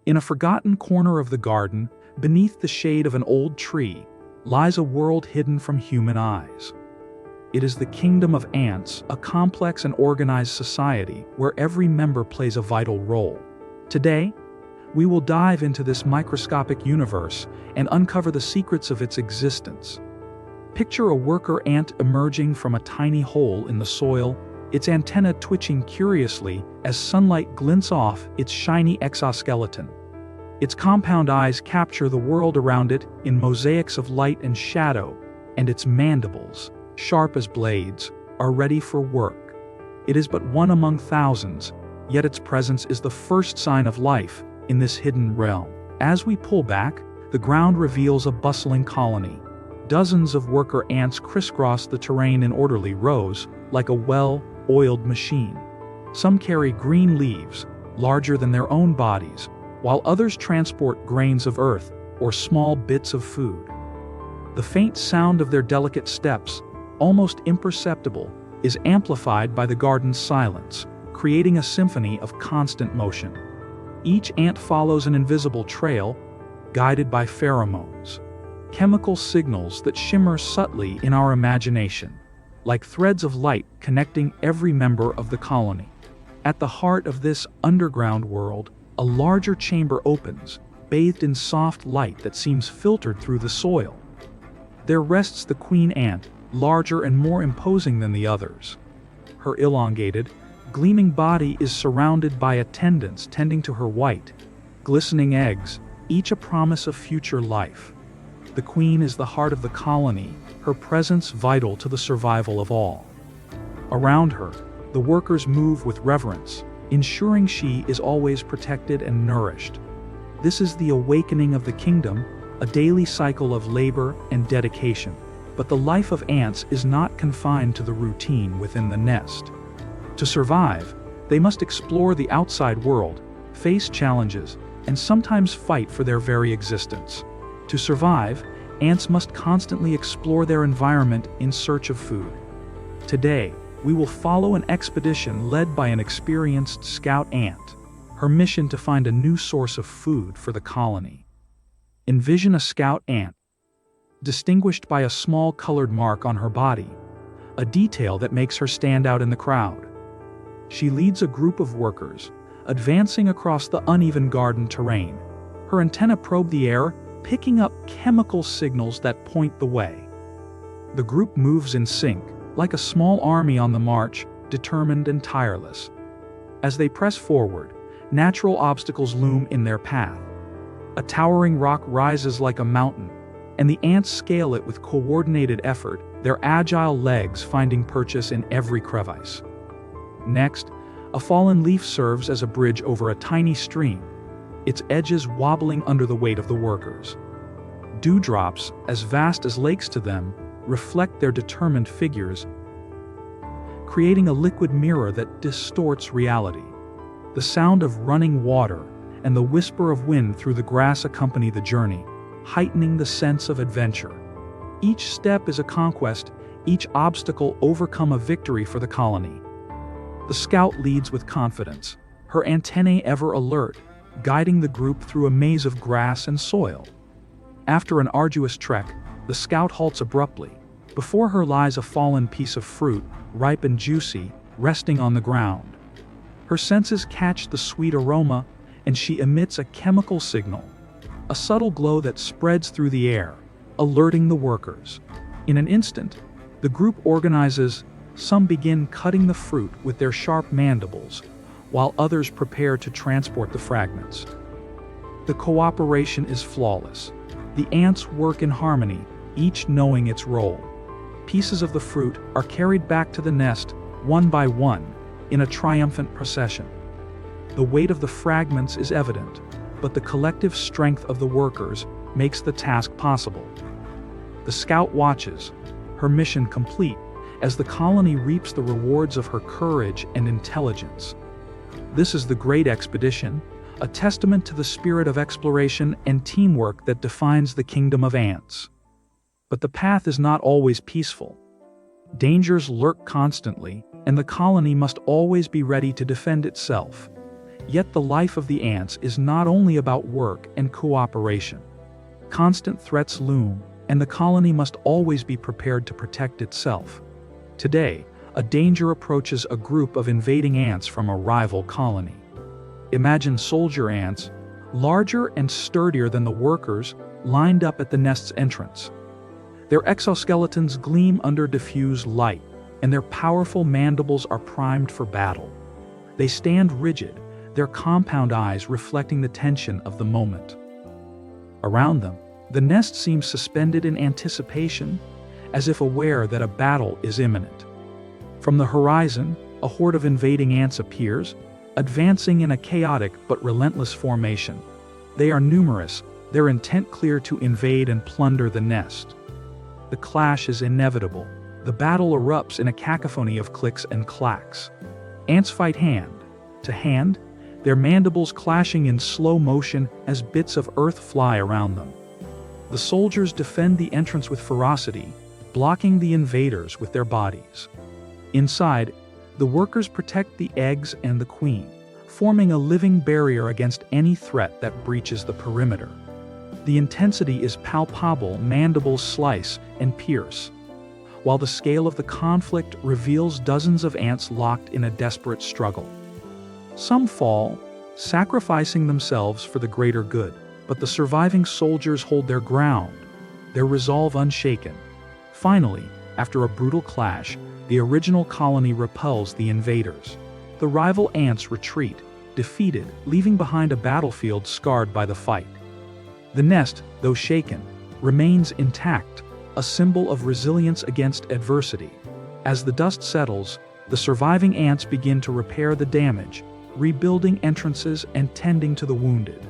In a forgotten corner of the garden, beneath the shade of an old tree, lies a world hidden from human eyes. It is the kingdom of ants, a complex and organized society where every member plays a vital role. Today, we will dive into this microscopic universe and uncover the secrets of its existence. Picture a worker ant emerging from a tiny hole in the soil, its antenna twitching curiously as sunlight glints off its shiny exoskeleton. Its compound eyes capture the world around it in mosaics of light and shadow, and its mandibles, sharp as blades, are ready for work. It is but one among thousands, yet its presence is the first sign of life in this hidden realm. As we pull back, the ground reveals a bustling colony. Dozens of worker ants crisscross the terrain in orderly rows, like a well-oiled machine. Some carry green leaves, larger than their own bodies, while others transport grains of earth or small bits of food. The faint sound of their delicate steps, almost imperceptible, is amplified by the garden's silence, creating a symphony of constant motion. Each ant follows an invisible trail, guided by pheromones, chemical signals that shimmer subtly in our imagination, like threads of light connecting every member of the colony. At the heart of this underground world, a larger chamber opens, bathed in soft light that seems filtered through the soil. There rests the queen ant, larger and more imposing than the others. Her elongated, gleaming body is surrounded by attendants tending to her white, glistening eggs, each a promise of future life. The queen is the heart of the colony, her presence vital to the survival of all. Around her, the workers move with reverence, ensuring she is always protected and nourished. This is the awakening of the kingdom, a daily cycle of labor and dedication. But the life of ants is not confined to the routine within the nest. To survive, they must explore the outside world, face challenges, and sometimes fight for their very existence. To survive, ants must constantly explore their environment in search of food. Today, we will follow an expedition led by an experienced scout ant, her mission to find a new source of food for the colony. Envision a scout ant, distinguished by a small colored mark on her body, a detail that makes her stand out in the crowd. She leads a group of workers, advancing across the uneven garden terrain. Her antennae probe the air, picking up chemical signals that point the way. The group moves in sync, like a small army on the march, determined and tireless. As they press forward, natural obstacles loom in their path. A towering rock rises like a mountain, and the ants scale it with coordinated effort, their agile legs finding purchase in every crevice. Next, a fallen leaf serves as a bridge over a tiny stream, its edges wobbling under the weight of the workers. Dewdrops, as vast as lakes to them, reflect their determined figures, creating a liquid mirror that distorts reality. The sound of running water and the whisper of wind through the grass accompany the journey, heightening the sense of adventure. Each step is a conquest, each obstacle overcome a victory for the colony. The scout leads with confidence, her antennae ever alert, guiding the group through a maze of grass and soil. After an arduous trek, the scout halts abruptly. Before her lies a fallen piece of fruit, ripe and juicy, resting on the ground. Her senses catch the sweet aroma, and she emits a chemical signal, a subtle glow that spreads through the air, alerting the workers. In an instant, the group organizes. Some begin cutting the fruit with their sharp mandibles, while others prepare to transport the fragments. The cooperation is flawless. The ants work in harmony, each knowing its role. Pieces of the fruit are carried back to the nest, one by one, in a triumphant procession. The weight of the fragments is evident, but the collective strength of the workers makes the task possible. The scout watches, her mission complete, as the colony reaps the rewards of her courage and intelligence. This is the Great Expedition, a testament to the spirit of exploration and teamwork that defines the kingdom of ants. But the path is not always peaceful. Dangers lurk constantly, and the colony must always be ready to defend itself. Yet the life of the ants is not only about work and cooperation. Constant threats loom, and the colony must always be prepared to protect itself. Today, a danger approaches a group of invading ants from a rival colony. Imagine soldier ants, larger and sturdier than the workers, lined up at the nest's entrance. Their exoskeletons gleam under diffuse light, and their powerful mandibles are primed for battle. They stand rigid, their compound eyes reflecting the tension of the moment. Around them, the nest seems suspended in anticipation, as if aware that a battle is imminent. From the horizon, a horde of invading ants appears, advancing in a chaotic but relentless formation. They are numerous, their intent clear to invade and plunder the nest. The clash is inevitable. The battle erupts in a cacophony of clicks and clacks. Ants fight hand to hand, their mandibles clashing in slow motion as bits of earth fly around them. The soldiers defend the entrance with ferocity, blocking the invaders with their bodies. Inside, the workers protect the eggs and the queen, forming a living barrier against any threat that breaches the perimeter. The intensity is palpable, mandibles slice and pierce, while the scale of the conflict reveals dozens of ants locked in a desperate struggle. Some fall, sacrificing themselves for the greater good, but the surviving soldiers hold their ground, their resolve unshaken. Finally, after a brutal clash, the original colony repels the invaders. The rival ants retreat, defeated, leaving behind a battlefield scarred by the fight. The nest, though shaken, remains intact, a symbol of resilience against adversity. As the dust settles, the surviving ants begin to repair the damage, rebuilding entrances and tending to the wounded.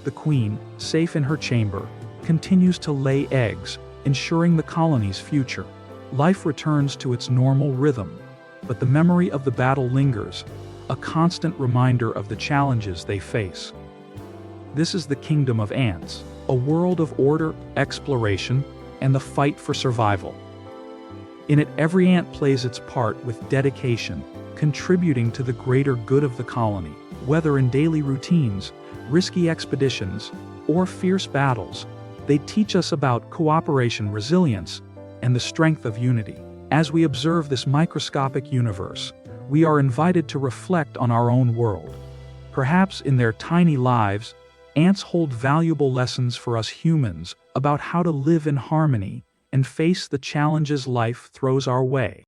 The queen, safe in her chamber, continues to lay eggs, ensuring the colony's future. Life returns to its normal rhythm, but the memory of the battle lingers, a constant reminder of the challenges they face. This is the kingdom of ants, a world of order, exploration, and the fight for survival. In it, every ant plays its part with dedication, contributing to the greater good of the colony. Whether in daily routines, risky expeditions, or fierce battles, they teach us about cooperation, resilience, and the strength of unity. As we observe this microscopic universe, we are invited to reflect on our own world. Perhaps in their tiny lives, ants hold valuable lessons for us humans about how to live in harmony and face the challenges life throws our way.